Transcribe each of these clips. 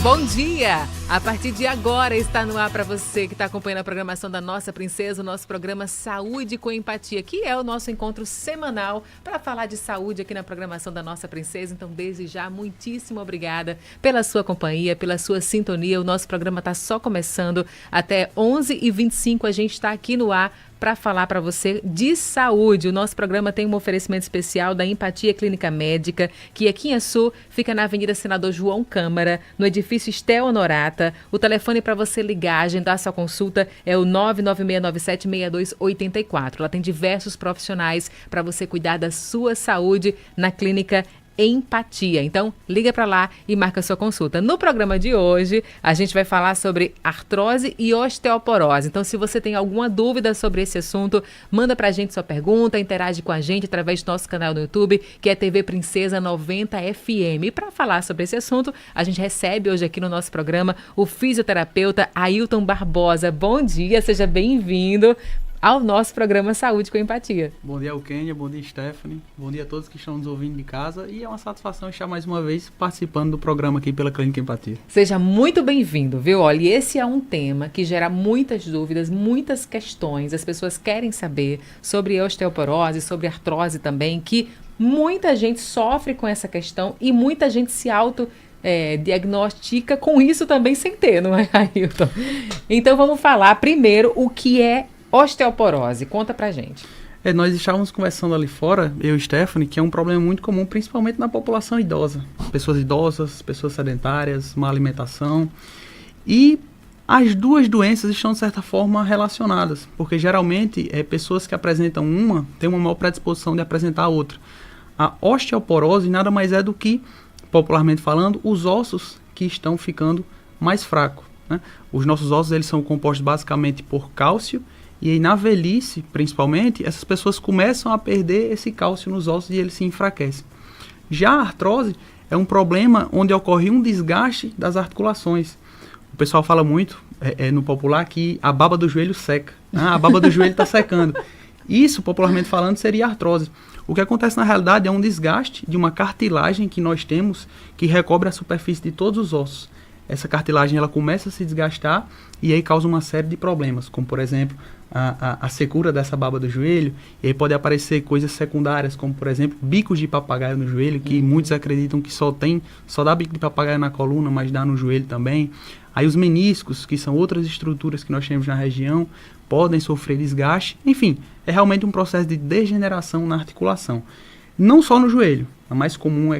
Bom dia! A partir de agora está no ar para você que está acompanhando a programação da Nossa Princesa, o nosso programa Saúde com Empatia, que é o nosso encontro semanal para falar de saúde aqui na programação da Nossa Princesa. Então, desde já, muitíssimo obrigada pela sua companhia, pela sua sintonia. O nosso programa está só começando. Até 11h25 a gente está aqui no ar para falar para você de saúde. O nosso programa tem um oferecimento especial da Empatia Clínica Médica, que aqui em Açu fica na Avenida Senador João Câmara, no edifício Estel Honorata. O telefone para você ligar, agendar sua consulta é o 996976284. Ela tem diversos profissionais para você cuidar da sua saúde na clínica Empatia. Então, liga para lá e marca sua consulta. No programa de hoje, a gente vai falar sobre artrose e osteoporose. Então, se você tem alguma dúvida sobre esse assunto, manda pra gente sua pergunta, interage com a gente através do nosso canal no YouTube, que é TV Princesa 90 FM. E para falar sobre esse assunto, a gente recebe hoje aqui no nosso programa o fisioterapeuta Ailton Barbosa. Bom dia, seja bem-vindo ao nosso programa Saúde com Empatia. Bom dia, Eukênia, bom dia, Stephanie, bom dia a todos que estão nos ouvindo de casa, e é uma satisfação estar mais uma vez participando do programa aqui pela Clínica Empatia. Seja muito bem-vindo, viu? Olha, esse é um tema que gera muitas dúvidas, muitas questões, as pessoas querem saber sobre osteoporose, sobre artrose também, que muita gente sofre com essa questão e muita gente se diagnostica com isso também sem ter, não é, Ailton? Então vamos falar primeiro o que é osteoporose. Conta pra gente. Nós estávamos conversando ali fora, eu e Stephanie, que é um problema muito comum, principalmente na população idosa. Pessoas idosas, pessoas sedentárias, má alimentação. E as duas doenças estão, de certa forma, relacionadas, porque geralmente pessoas que apresentam uma têm uma maior predisposição de apresentar a outra. A osteoporose nada mais é do que, popularmente falando, os ossos que estão ficando mais fracos, né? Os nossos ossos eles são compostos basicamente por cálcio. E aí, na velhice, principalmente, essas pessoas começam a perder esse cálcio nos ossos e eles se enfraquecem. Já a artrose é um problema onde ocorre um desgaste das articulações. O pessoal fala muito, no popular, que a baba do joelho seca. A baba do joelho está secando. Isso, popularmente falando, seria artrose. O que acontece na realidade é um desgaste de uma cartilagem que nós temos que recobre a superfície de todos os ossos. Essa cartilagem ela começa a se desgastar e aí causa uma série de problemas, como por exemplo a secura dessa baba do joelho, e aí pode aparecer coisas secundárias, como por exemplo bicos de papagaio no joelho, que muitos acreditam que só dá bico de papagaio na coluna, mas dá no joelho também. Aí os meniscos, que são outras estruturas que nós temos na região, podem sofrer desgaste. Enfim, é realmente um processo de degeneração na articulação. Não só no joelho, a mais comum a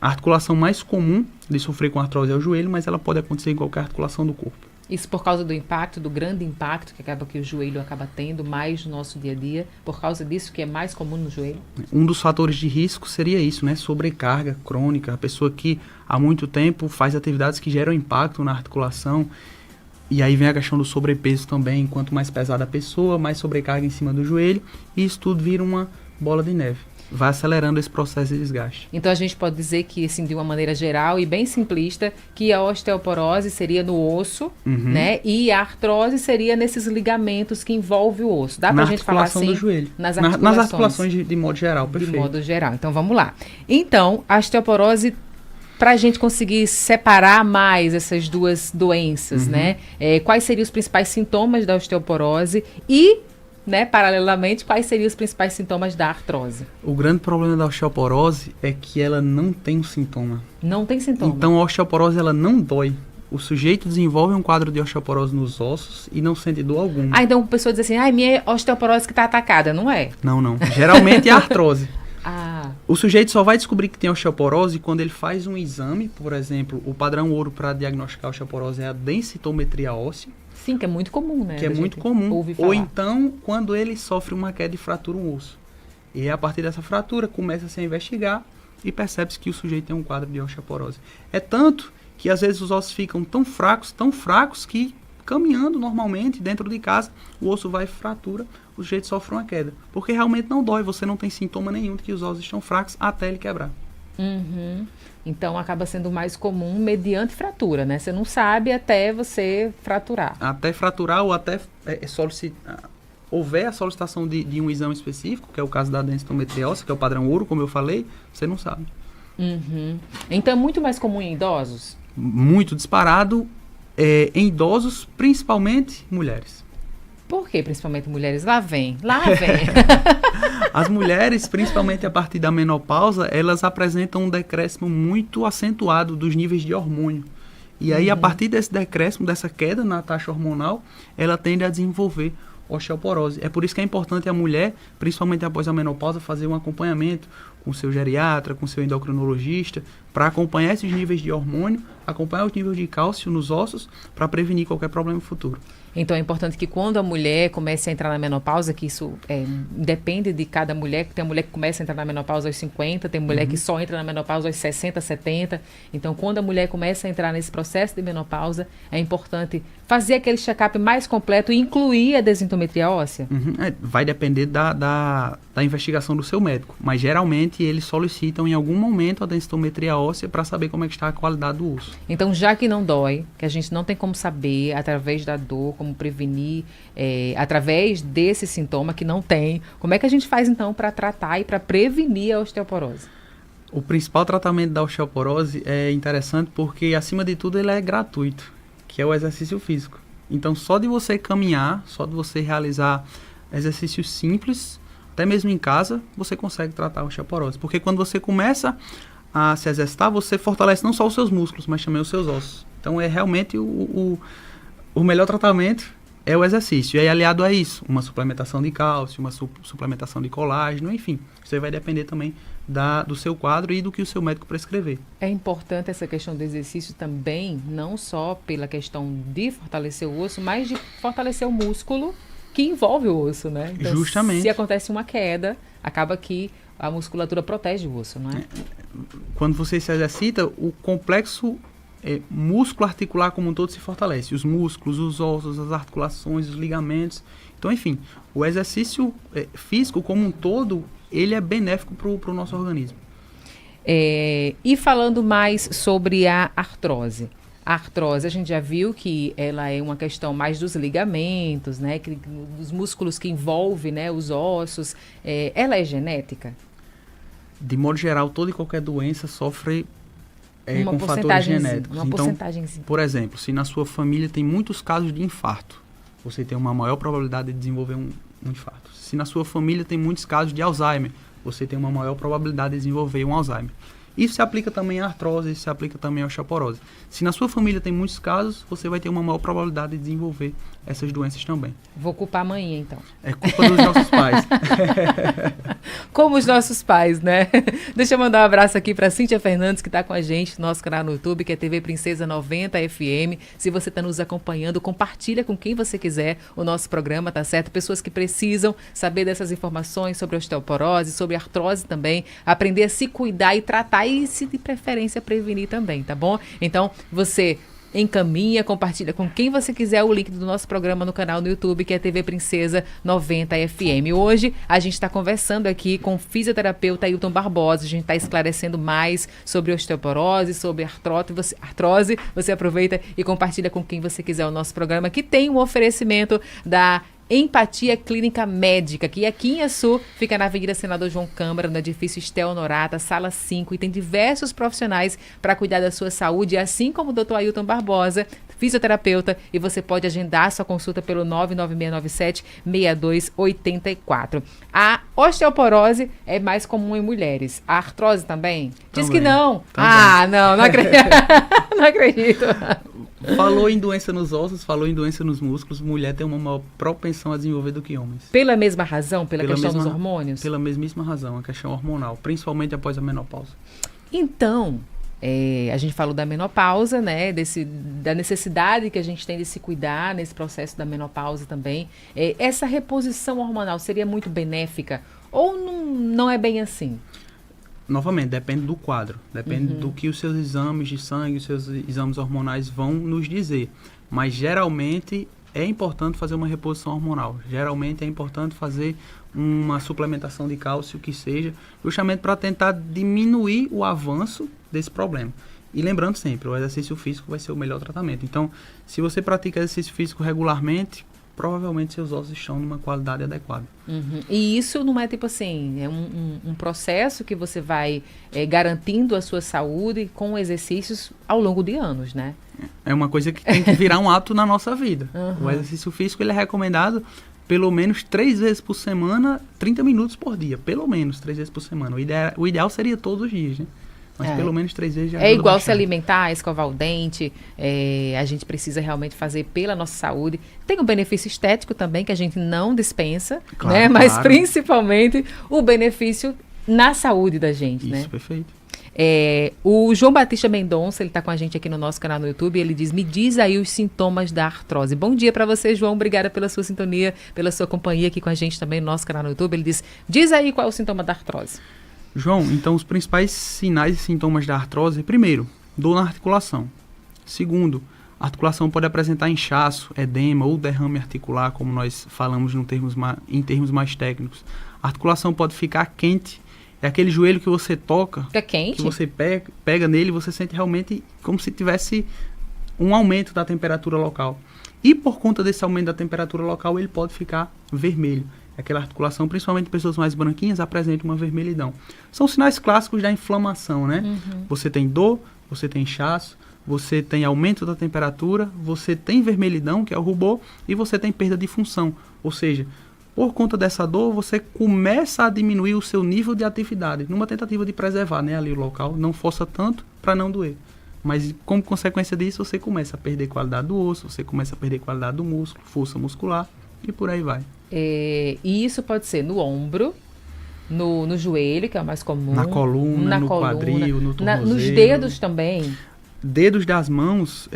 articulação mais comum de sofrer com artrose é o joelho, mas ela pode acontecer em qualquer articulação do corpo. Isso por causa do impacto, do grande impacto que o joelho acaba tendo mais no nosso dia a dia, por causa disso que é mais comum no joelho? Um dos fatores de risco seria isso, né? Sobrecarga crônica, a pessoa que há muito tempo faz atividades que geram impacto na articulação. E aí vem a questão do sobrepeso também. Quanto mais pesada a pessoa, mais sobrecarga em cima do joelho, e isso tudo vira uma bola de neve. Vai acelerando esse processo de desgaste. Então a gente pode dizer que, assim, de uma maneira geral e bem simplista, que a osteoporose seria no osso, né? E a artrose seria nesses ligamentos que envolvem o osso. Dá pra gente falar assim? Do joelho. Nas articulações de modo geral, perfeito. De modo geral. Então vamos lá. Então, a osteoporose, para a gente conseguir separar mais essas duas doenças, né? Quais seriam os principais sintomas da osteoporose e, né, paralelamente, quais seriam os principais sintomas da artrose? O grande problema da osteoporose é que ela não tem um sintoma. Não tem sintoma. Então a osteoporose ela não dói. O sujeito desenvolve um quadro de osteoporose nos ossos e não sente dor alguma. Então a pessoa diz assim, minha osteoporose que está atacada, não é? Não. Geralmente é artrose. Ah. O sujeito só vai descobrir que tem osteoporose quando ele faz um exame, por exemplo, o padrão ouro para diagnosticar a osteoporose é a densitometria óssea. Sim, que é muito comum, né? Que é muito comum. Ou então, quando ele sofre uma queda e fratura um osso. E a partir dessa fratura, começa-se a investigar e percebe-se que o sujeito tem um quadro de osteoporose. É tanto que, às vezes, os ossos ficam tão fracos, que, caminhando normalmente dentro de casa, o osso vai fratura, o sujeito sofre uma queda. Porque realmente não dói, você não tem sintoma nenhum de que os ossos estão fracos até ele quebrar. Então acaba sendo mais comum mediante fratura, né? Você não sabe até você fraturar. Até fraturar ou até houver a solicitação de um exame específico, que é o caso da densitometria óssea, que é o padrão ouro, como eu falei, você não sabe. Então é muito mais comum em idosos? muito disparado em idosos, principalmente mulheres. Por que principalmente mulheres? Lá vem, lá vem. As mulheres, principalmente a partir da menopausa, elas apresentam um decréscimo muito acentuado dos níveis de hormônio. E aí, a partir desse decréscimo, dessa queda na taxa hormonal, ela tende a desenvolver osteoporose. É por isso que é importante a mulher, principalmente após a menopausa, fazer um acompanhamento com o seu geriatra, com o seu endocrinologista, para acompanhar esses níveis de hormônio, acompanhar os níveis de cálcio nos ossos, para prevenir qualquer problema futuro. Então é importante que quando a mulher comece a entrar na menopausa, que isso depende de cada mulher, que tem mulher que começa a entrar na menopausa aos 50, tem mulher que só entra na menopausa aos 60, 70. Então quando a mulher começa a entrar nesse processo de menopausa, é importante fazer aquele check-up mais completo e incluir a desintometria óssea. Vai depender da investigação do seu médico, mas geralmente eles solicitam em algum momento a densitometria óssea para saber como é que está a qualidade do osso. Então, já que não dói, que a gente não tem como saber através da dor, como prevenir, através desse sintoma que não tem, como é que a gente faz então para tratar e para prevenir a osteoporose? O principal tratamento da osteoporose é interessante porque, acima de tudo, ele é gratuito, que é o exercício físico. Então, só de você caminhar, só de você realizar exercícios simples, até mesmo em casa, você consegue tratar a osteoporose. Porque quando você começa a se exercitar, você fortalece não só os seus músculos, mas também os seus ossos. Então, é realmente o melhor tratamento é o exercício. E aí, aliado a isso, uma suplementação de cálcio, uma suplementação de colágeno, enfim. Você vai depender também do seu quadro e do que o seu médico prescrever. É importante essa questão do exercício também, não só pela questão de fortalecer o osso, mas de fortalecer o músculo que envolve o osso, né? Então, justamente. Se acontece uma queda, acaba que a musculatura protege o osso, não é? Quando você se exercita, o complexo músculo articular como um todo se fortalece. Os músculos, os ossos, as articulações, os ligamentos. Então, enfim, o exercício físico como um todo, ele é benéfico para o nosso organismo. E falando mais sobre a artrose. A artrose, a gente já viu que ela é uma questão mais dos ligamentos, né? Dos músculos que envolvem, né, os ossos. Ela é genética? De modo geral, toda e qualquer doença sofre com fatores genéticos. Uma porcentagemzinha. Por exemplo, se na sua família tem muitos casos de infarto, você tem uma maior probabilidade de desenvolver um infarto. Se na sua família tem muitos casos de Alzheimer, você tem uma maior probabilidade de desenvolver um Alzheimer. Isso se aplica também à artrose, isso se aplica também à osteoporose. Se na sua família tem muitos casos, você vai ter uma maior probabilidade de desenvolver essas doenças também. Vou culpar a mãe, então. É culpa dos nossos pais. Como os nossos pais, né? Deixa eu mandar um abraço aqui para Cíntia Fernandes, que está com a gente no nosso canal no YouTube, que é TV Princesa 90 FM. Se você está nos acompanhando, compartilha com quem você quiser o nosso programa, tá certo? Pessoas que precisam saber dessas informações sobre osteoporose, sobre artrose também, aprender a se cuidar e tratar e, se de preferência, prevenir também, tá bom? Então, você encaminha, compartilha com quem você quiser o link do nosso programa no canal no YouTube, que é TV Princesa 90 FM. Hoje, a gente está conversando aqui com o fisioterapeuta Ailton Barbosa. A gente está esclarecendo mais sobre osteoporose, sobre artrose. Você aproveita e compartilha com quem você quiser o nosso programa, que tem um oferecimento da Empatia Clínica Médica, que aqui em Açu fica na Avenida Senador João Câmara, no edifício Estel Honorata, sala 5, e tem diversos profissionais para cuidar da sua saúde, assim como o Dr. Ailton Barbosa, fisioterapeuta, e você pode agendar sua consulta pelo 99697-6284. A osteoporose é mais comum em mulheres. A artrose também? Diz que não. Não acredito. Não acredito. Falou em doença nos ossos, falou em doença nos músculos, mulher tem uma maior propensão a desenvolver do que homens. Pela mesma razão? Pela questão dos hormônios? Pela mesmíssima razão, a questão hormonal, principalmente após a menopausa. Então, a gente falou da menopausa, né, da necessidade que a gente tem de se cuidar nesse processo da menopausa também. Essa reposição hormonal seria muito benéfica ou não é bem assim? Novamente, depende do quadro, depende do que os seus exames de sangue, os seus exames hormonais vão nos dizer. Mas, geralmente, é importante fazer uma reposição hormonal. Geralmente, é importante fazer uma suplementação de cálcio, que seja, justamente para tentar diminuir o avanço desse problema. E lembrando sempre, o exercício físico vai ser o melhor tratamento. Então, se você pratica exercício físico regularmente, provavelmente seus ossos estão numa qualidade adequada. Uhum. E isso não é tipo assim, é um processo que você vai garantindo a sua saúde com exercícios ao longo de anos, né? É uma coisa que tem que virar um hábito na nossa vida. Uhum. O exercício físico ele é recomendado pelo menos 3 vezes por semana, 30 minutos por dia. Pelo menos 3 vezes por semana. O ideal seria todos os dias, né? Mas pelo menos 3 vezes já é igual bastante. Se alimentar, escovar o dente. A gente precisa realmente fazer pela nossa saúde. Tem um benefício estético também, que a gente não dispensa, Claro, né? Mas claro. principalmente o benefício na saúde da gente, Isso, né? perfeito. O João Batista Mendonça, ele está com a gente aqui no nosso canal no YouTube, ele diz, me diz aí os sintomas da artrose. Bom dia para você, João, obrigada pela sua sintonia, pela sua companhia aqui com a gente também no nosso canal no YouTube. Ele diz aí qual é o sintoma da artrose. João, então os principais sinais e sintomas da artrose, primeiro, dor na articulação. Segundo, a articulação pode apresentar inchaço, edema ou derrame articular, como nós falamos em termos mais técnicos. A articulação pode ficar quente. É aquele joelho que você toca, Fica quente? que você pega nele e você sente realmente como se tivesse um aumento da temperatura local. E por conta desse aumento da temperatura local, ele pode ficar vermelho. Aquela articulação, principalmente pessoas mais branquinhas, apresenta uma vermelhidão. São sinais clássicos da inflamação, né? Uhum. Você tem dor, você tem inchaço, você tem aumento da temperatura, você tem vermelhidão, que é o rubor, e você tem perda de função. Ou seja, por conta dessa dor, você começa a diminuir o seu nível de atividade, numa tentativa de preservar, né, ali o local, não força tanto para não doer. Mas como consequência disso, você começa a perder qualidade do osso, você começa a perder qualidade do músculo, força muscular e por aí vai. E isso pode ser no ombro, no joelho, que é o mais comum. Na coluna, no quadril, no tornozelo. Nos dedos também. Dedos das mãos,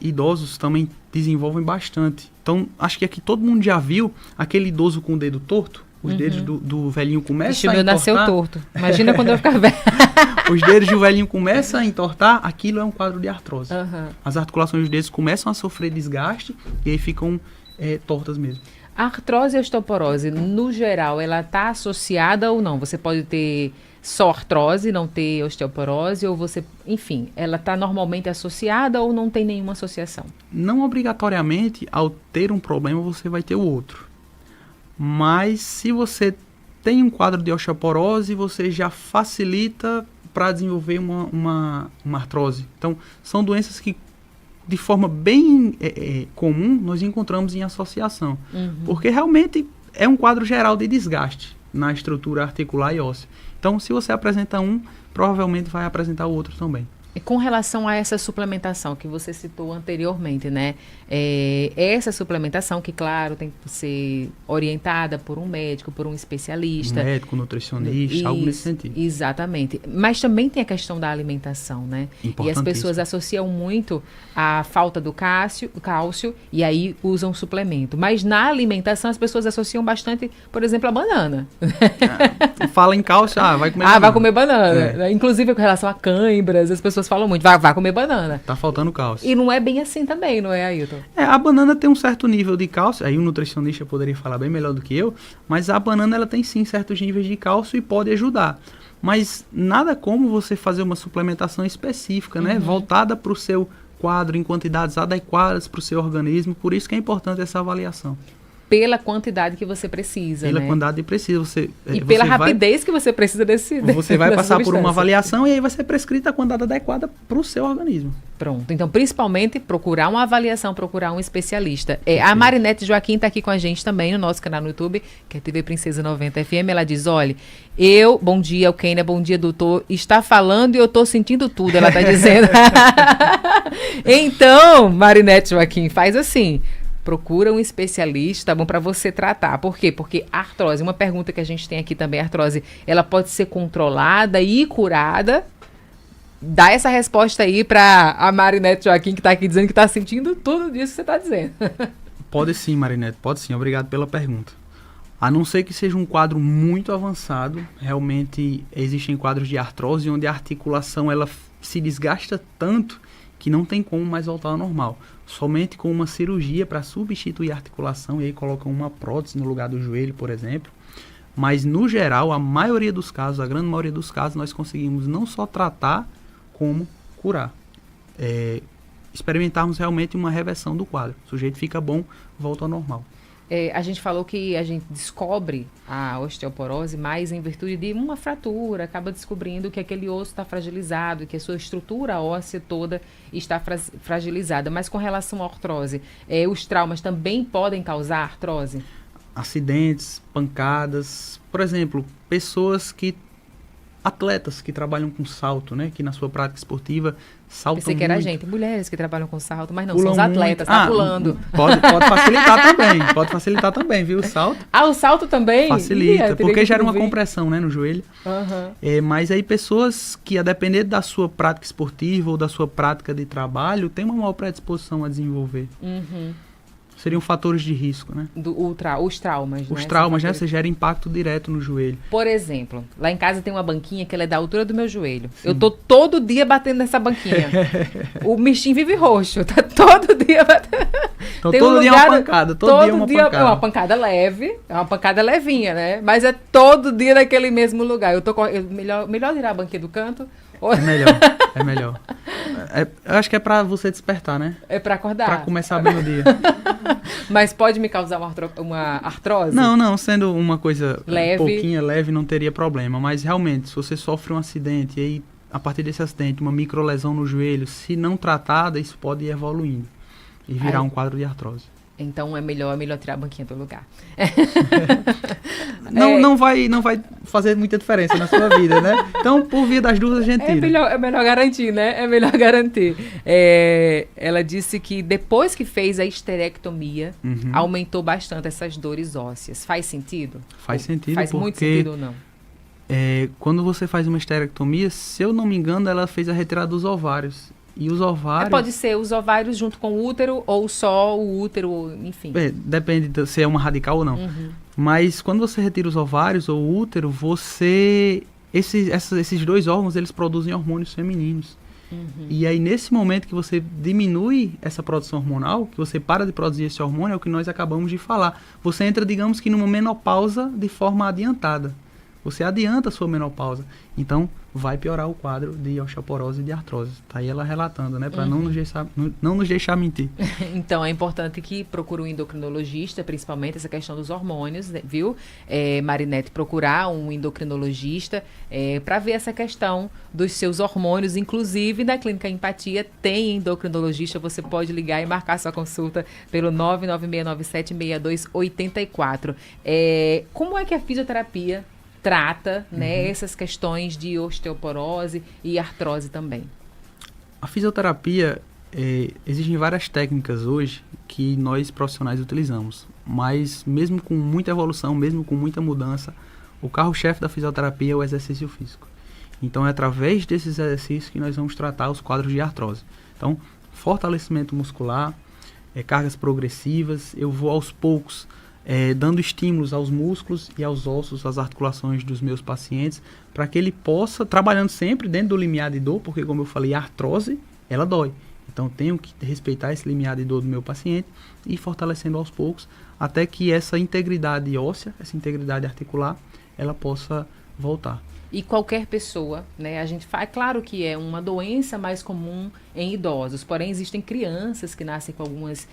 idosos também desenvolvem bastante. Então, acho que aqui todo mundo já viu aquele idoso com o dedo torto. Os dedos do velhinho começam a entortar. Nasceu torto. Imagina quando eu ficar velho. Os dedos do velhinho começam a entortar, aquilo é um quadro de artrose. Uhum. As articulações dos dedos começam a sofrer desgaste e aí ficam tortas mesmo. A artrose e a osteoporose, no geral, ela está associada ou não? Você pode ter só artrose, não ter osteoporose, ou você, enfim, ela está normalmente associada ou não tem nenhuma associação? Não obrigatoriamente, ao ter um problema, você vai ter o outro. Mas se você tem um quadro de osteoporose, você já facilita para desenvolver uma artrose. Então, são doenças que, de forma bem comum, nós encontramos em associação. Uhum. Porque realmente é um quadro geral de desgaste na estrutura articular e óssea. Então, se você apresenta um, provavelmente vai apresentar o outro também. E com relação a essa suplementação que você citou anteriormente, né? Essa suplementação que, claro, tem que ser orientada por um médico, por um especialista. Médico, nutricionista, algo nesse sentido. Exatamente. Mas também tem a questão da alimentação, né? E as pessoas associam muito a falta do cálcio e aí usam suplemento. Mas na alimentação as pessoas associam bastante, por exemplo, a banana. Fala em cálcio, vai comer banana. Vai comer banana. Inclusive com relação a cãibras, as pessoas falam muito, vai comer banana. Tá faltando cálcio. E não é bem assim também, não é, Ailton? A banana tem um certo nível de cálcio, aí o nutricionista poderia falar bem melhor do que eu, mas a banana ela tem sim certos níveis de cálcio e pode ajudar. Mas nada como você fazer uma suplementação específica, né? Voltada para o seu quadro, em quantidades adequadas para o seu organismo, por isso que é importante essa avaliação. Pela quantidade que você precisa, Pela né? quantidade que precisa. E pela rapidez que você precisa Você vai passar por uma avaliação e aí vai ser prescrita a quantidade adequada para o seu organismo. Pronto. Então, principalmente, procurar uma avaliação, procurar um especialista. A Marinete Joaquim está aqui com a gente também no nosso canal no YouTube, que é TV Princesa 90 FM. Ela diz, olha, bom dia, o Kênia, bom dia, doutor, está falando e eu estou sentindo tudo, ela está dizendo. Então, Marinete Joaquim, faz assim... Procura um especialista, tá bom, para você tratar. Por quê? Porque a artrose, uma pergunta que a gente tem aqui também, a artrose, ela pode ser controlada e curada? Dá essa resposta aí para a Marinete Joaquim, que está aqui dizendo que está sentindo tudo disso que você está dizendo. Pode sim, Marinete, pode sim. Obrigado pela pergunta. A não ser que seja um quadro muito avançado, realmente existem quadros de artrose onde a articulação ela se desgasta tanto que não tem como mais voltar ao normal. Somente com uma cirurgia para substituir a articulação, e aí colocam uma prótese no lugar do joelho, por exemplo. Mas, no geral, a maioria dos casos, a grande maioria dos casos, nós conseguimos não só tratar, como curar. Experimentarmos realmente uma reversão do quadro. O sujeito fica bom, volta ao normal. A gente falou que a gente descobre a osteoporose mais em virtude de uma fratura, acaba descobrindo que aquele osso está fragilizado, que a sua estrutura óssea toda está fragilizada. Mas com relação à artrose, os traumas também podem causar artrose? Acidentes, pancadas, por exemplo, atletas que trabalham com salto, né? Que na sua prática esportiva saltam muito. Pensei que era mulheres que trabalham com salto, mas não, pulam são os atletas, tá pulando. Pode facilitar também, viu? O salto. O salto também? Facilita, porque gera uma compressão, né, no joelho. Uhum. Mas aí pessoas que, a depender da sua prática esportiva ou da sua prática de trabalho, têm uma maior predisposição a desenvolver. Uhum. Seriam fatores de risco, né? Os traumas, Os traumas, né? Você gera impacto direto no joelho. Por exemplo, lá em casa tem uma banquinha que ela é da altura do meu joelho. Sim. Eu tô todo dia batendo nessa banquinha. O bichinho vive roxo, tá todo dia batendo. Então todo dia é uma pancada, todo dia é uma pancada. É uma pancada leve, é uma pancada levinha, né? Mas é todo dia naquele mesmo lugar. Melhor tirar a banquinha do canto. É melhor. Eu acho que é pra você despertar, né? É pra acordar. Pra começar bem o dia. Mas pode me causar uma artrose? Não, sendo uma coisa leve. Um pouquinho leve, não teria problema. Mas realmente, se você sofre um acidente e aí, a partir desse acidente, uma microlesão no joelho, se não tratada, isso pode ir evoluindo e virar um quadro de artrose. Então é melhor tirar a banquinha do lugar. Não vai fazer muita diferença na sua vida, né? Então, por via das dúvidas, a gente tira. É melhor garantir, né? É melhor garantir. Ela disse que depois que fez a esterectomia, aumentou bastante essas dores ósseas. Faz sentido? Faz sentido. Faz muito sentido ou não? Quando você faz uma esterectomia, se eu não me engano, ela fez a retirada dos ovários. E os ovários... Pode ser os ovários junto com o útero ou só o útero, enfim. Depende se é uma radical ou não. Mas quando você retira os ovários ou o útero, esses dois órgãos, eles produzem hormônios femininos. E aí, nesse momento que você diminui essa produção hormonal, que você para de produzir esse hormônio, é o que nós acabamos de falar. Você entra, digamos que, numa menopausa de forma adiantada. Você adianta a sua menopausa. Então, vai piorar o quadro de osteoporose e de artrose. Tá aí ela relatando, né? Para não nos deixar mentir. Então, é importante que procure um endocrinologista, principalmente essa questão dos hormônios, viu? Marinete, procurar um endocrinologista para ver essa questão dos seus hormônios. Inclusive, na Clínica Empatia tem endocrinologista. Você pode ligar e marcar sua consulta pelo 996976284. Como é que a fisioterapia trata, né, essas questões de osteoporose e artrose também? A fisioterapia, existem várias técnicas hoje que nós profissionais utilizamos, mas mesmo com muita evolução, mesmo com muita mudança, o carro-chefe da fisioterapia é o exercício físico. Então é através desses exercícios que nós vamos tratar os quadros de artrose. Então, fortalecimento muscular, cargas progressivas, eu vou aos poucos dando estímulos aos músculos e aos ossos, às articulações dos meus pacientes, para que ele possa, trabalhando sempre dentro do limiar de dor, porque como eu falei, a artrose, ela dói. Então, tenho que respeitar esse limiar de dor do meu paciente e ir fortalecendo aos poucos, até que essa integridade óssea, essa integridade articular, ela possa voltar. E qualquer pessoa, né? A gente faz, claro que é uma doença mais comum em idosos, porém existem crianças que nascem com algumas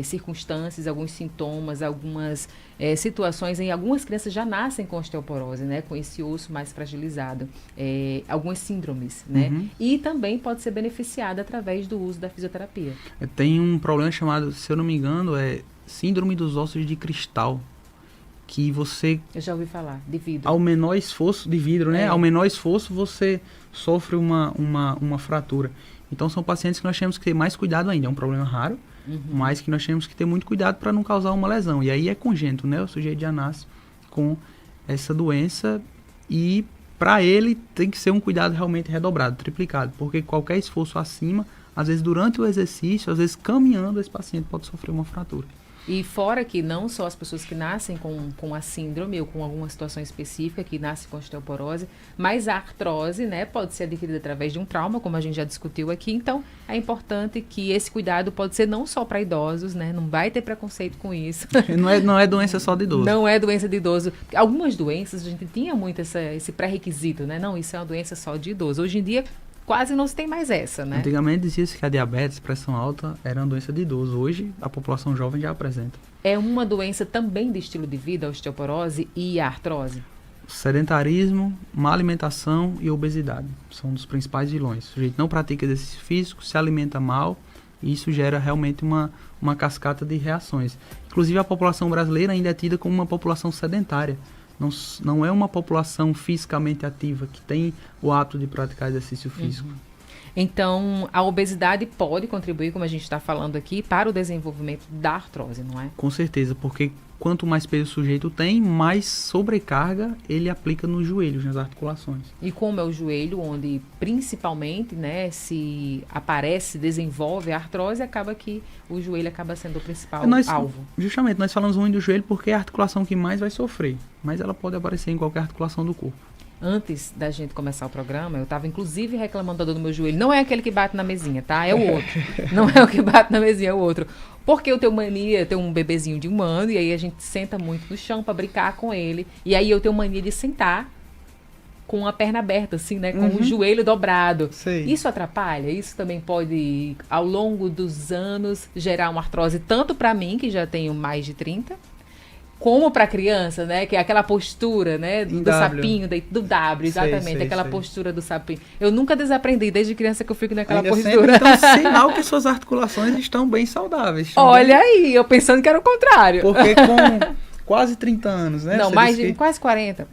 circunstâncias, alguns sintomas, algumas situações. Algumas crianças já nascem com osteoporose, né? Com esse osso mais fragilizado, algumas síndromes, né? E também pode ser beneficiada através do uso da fisioterapia. Tem um problema chamado, se eu não me engano, síndrome dos ossos de cristal. Que você... Eu já ouvi falar, de vidro. Ao menor esforço, de vidro, né? Ao menor esforço, você sofre uma fratura. Então, são pacientes que nós temos que ter mais cuidado ainda. É um problema raro, mas que nós temos que ter muito cuidado para não causar uma lesão. E aí é congênito, né? O sujeito já nasce com essa doença e para ele tem que ser um cuidado realmente redobrado, triplicado. Porque qualquer esforço acima, às vezes durante o exercício, às vezes caminhando, esse paciente pode sofrer uma fratura. E fora que não só as pessoas que nascem com a síndrome ou com alguma situação específica, que nascem com osteoporose, mas a artrose, né, pode ser adquirida através de um trauma, como a gente já discutiu aqui. Então, é importante que esse cuidado pode ser não só para idosos, né, não vai ter preconceito com isso. Não é doença só de idoso. Não é doença de idoso. Algumas doenças, a gente tinha muito esse pré-requisito, né, não, isso é uma doença só de idoso. Hoje em dia, quase não se tem mais essa, né? Antigamente dizia-se que a diabetes, pressão alta, era uma doença de idoso. Hoje, a população jovem já apresenta. É uma doença também de estilo de vida, a osteoporose e a artrose? Sedentarismo, má alimentação e obesidade são um dos principais vilões. O sujeito não pratica exercício físico, se alimenta mal, e isso gera realmente uma cascata de reações. Inclusive, a população brasileira ainda é tida como uma população sedentária. Não é uma população fisicamente ativa, que tem o hábito de praticar exercício físico. Então, a obesidade pode contribuir, como a gente está falando aqui, para o desenvolvimento da artrose, não é? Com certeza, porque quanto mais peso o sujeito tem, mais sobrecarga ele aplica nos joelhos, nas articulações. E como é o joelho, onde principalmente, né, se aparece, desenvolve a artrose, acaba que o joelho acaba sendo o principal alvo. Justamente, nós falamos muito do joelho porque é a articulação que mais vai sofrer, mas ela pode aparecer em qualquer articulação do corpo. Antes da gente começar o programa, eu estava inclusive reclamando da dor do meu joelho. Não é aquele que bate na mesinha, tá? É o outro. Não é o que bate na mesinha, é o outro. Porque eu tenho mania, eu tenho um bebezinho de 1 ano, e aí a gente senta muito no chão para brincar com ele. E aí eu tenho mania de sentar com a perna aberta, assim, né? Com o joelho dobrado. Sei. Isso atrapalha? Isso também pode, ao longo dos anos, gerar uma artrose, tanto para mim, que já tenho mais de 30, como para criança, né? Que é aquela postura, né? Do sapinho, do W, exatamente. Aquela postura do sapinho. Eu nunca desaprendi, desde criança que eu fico naquela postura. Então, sinal que suas articulações estão bem saudáveis. Olha aí, eu pensando que era o contrário. Porque com quase 30 anos, né? Não, quase 40.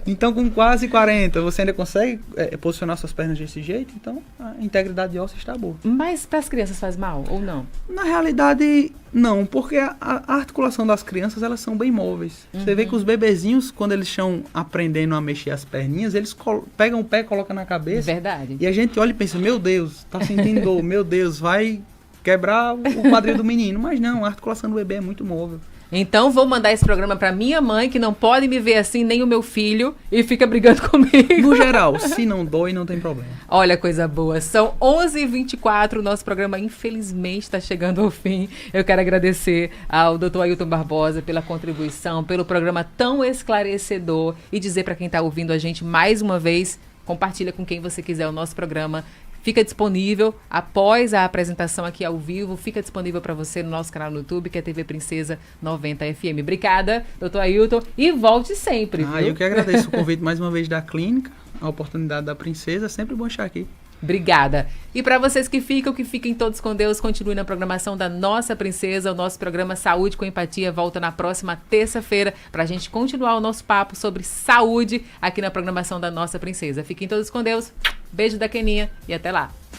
Então, com quase 40, você ainda consegue posicionar suas pernas desse jeito? Então, a integridade óssea está boa. Mas para as crianças faz mal ou não? Na realidade, não, porque a articulação das crianças, elas são bem móveis. Você vê que os bebezinhos, quando eles estão aprendendo a mexer as perninhas, eles pegam o pé, colocam na cabeça. Verdade. E a gente olha e pensa, meu Deus, tá sentindo dor, meu Deus, vai quebrar o quadril do menino. Mas não, a articulação do bebê é muito móvel. Então vou mandar esse programa para minha mãe, que não pode me ver assim, nem o meu filho, e fica brigando comigo. No geral, se não dói, não tem problema. Olha, coisa boa. São 11h24, o nosso programa infelizmente está chegando ao fim. Eu quero agradecer ao Dr. Ailton Barbosa pela contribuição, pelo programa tão esclarecedor, e dizer para quem está ouvindo a gente mais uma vez, compartilha com quem você quiser o nosso programa. Fica disponível após a apresentação aqui ao vivo, fica disponível para você no nosso canal no YouTube, que é TV Princesa 90 FM. Obrigada, doutor Ailton, e volte sempre, viu? Eu que agradeço o convite mais uma vez da clínica, a oportunidade da Princesa, sempre bom estar aqui. Obrigada. E para vocês que fiquem todos com Deus, continue na programação da Nossa Princesa. O nosso programa Saúde com Empatia volta na próxima terça-feira para a gente continuar o nosso papo sobre saúde aqui na programação da Nossa Princesa. Fiquem todos com Deus. Beijo da Keninha e até lá.